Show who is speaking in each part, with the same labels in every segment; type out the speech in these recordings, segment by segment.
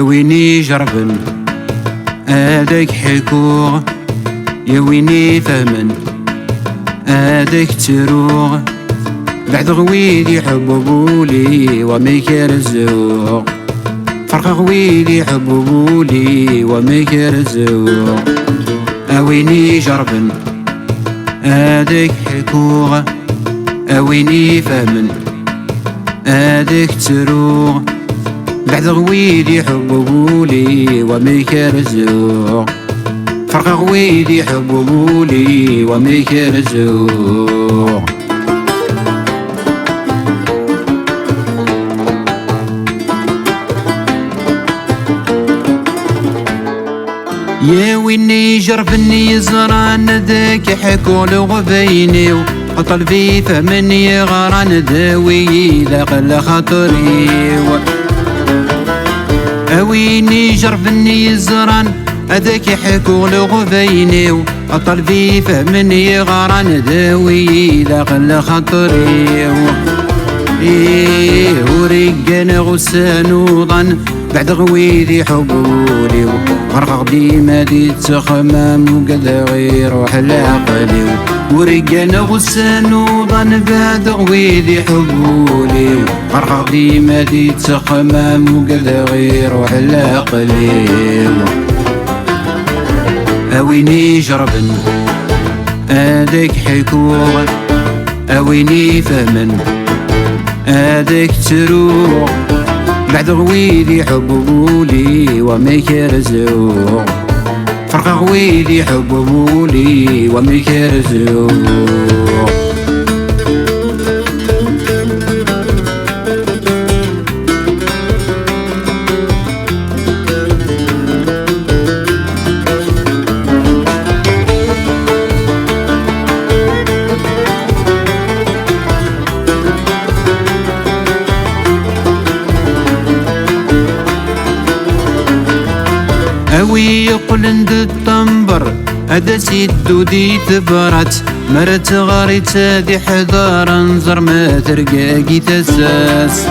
Speaker 1: يا ويني جربن هذاك حكوغ، يا ويني فهمن هذاك تروغ، بعد غويلي حبوبولي وميكر الزوق، فرق غويلي حبوبولي وميكر الزوق. اويني جربن هذاك حكوغ، اويني فهمن هذاك تروغ، بعد غويلي حبوبولي وميكر الزوق، فرق غويلي حبوبولي وميكر الزوق. يا ويني جربني زران ذاك حكو لغبيني، قلبي فهمني غران داوي ذاق خاطري. اويني جربني زران هذاك حكو لغبيني، قلبي فهمني غران داوي ذاق خاطري. ورقان غسان وظن بعد غويلي حبولي، غرق ديما دي تخمام وقد غير روح العقلي. ورقان غسان وظن بعد غويلي حبولي، غرق ديما دي تخمام وقد غير روح العقلي. اويني جربن هذاك حكوغ، اويني فهمن هذاك تروغ، بعد غويلي حبوبولي وميكر الزوق، فرق غويلي حبوبولي وميكر الزوق. اوي يقلند الطنبر هذا سيدو دي تبرت، مرت غاريت هادي حذار انظر ما ترقاقي تساس.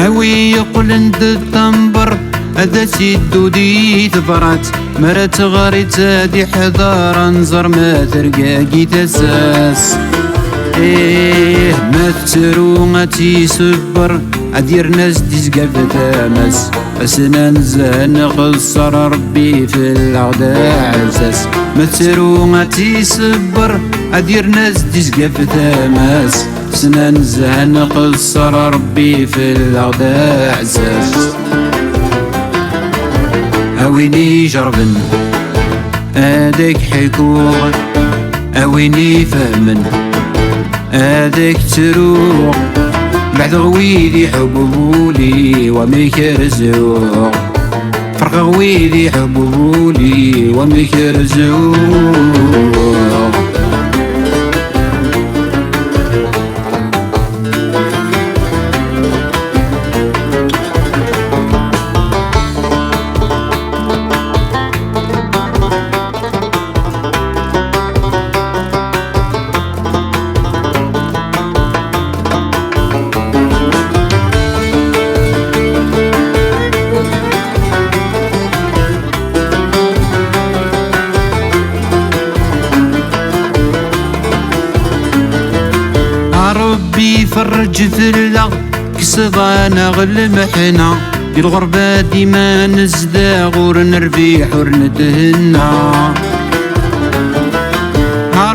Speaker 1: اوي يقلند الطنبر هذا سيدو دي تبرت، مرت غاريت هادي حذار انظر ما ترقاقي تساس. ما تسرو ما تيسبر ادير ناس ديزقا في تامس، اسنان زهن قصر ربي في العدا عزاز. ما تسرو ما تيسبر ادير ناس ديزقا في تامس، اسنان زهن قصر ربي في العدا عزاز. اويني جربن هذاك حكوغ، اويني فهمن هذاك تروغ، بعد غويلي حبوبولي وميكر الزوق، فرق غويلي حبوبولي وميكر الزوق. ربي فرج ذلة كسضانا غل محنا، دي الغربة ديما نزداغ ونربيح ونتهنا.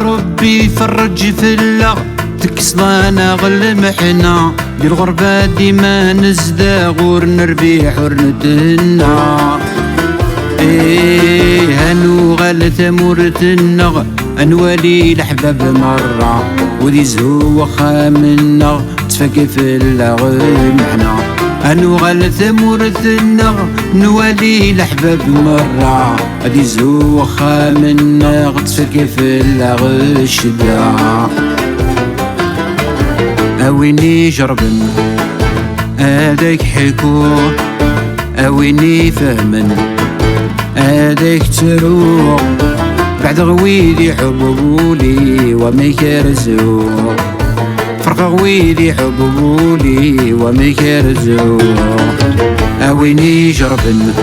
Speaker 1: ربي فرج ذلة تكسضانا غل محنا، دي الغربة ديما نزداغ ونربيح ونتهنا. هانو غال ثمورتنا انوالي الحباب مرة، وذي زهو وخا منا تفكي في اللغم حنا. انو غال ثمورتنا نوالي الحباب مرة، وذي زهو وخا منا تفكي في اللغم الشدة. اويني جربن هذاك حكوغ، اويني فهمن هذاك تروغ، بعد غويلي حبوبولي وميكر الزوق، فرق غويلي حبوبولي وميكر الزوق. اويني جربن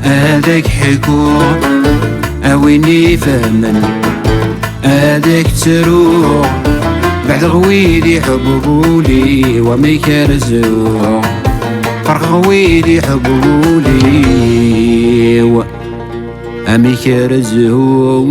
Speaker 1: هذاك حكو اويني فهمن هذاك تروح بعد غويلي حبولي ومي كرزو فرق غويلي حبولي ومي كرزو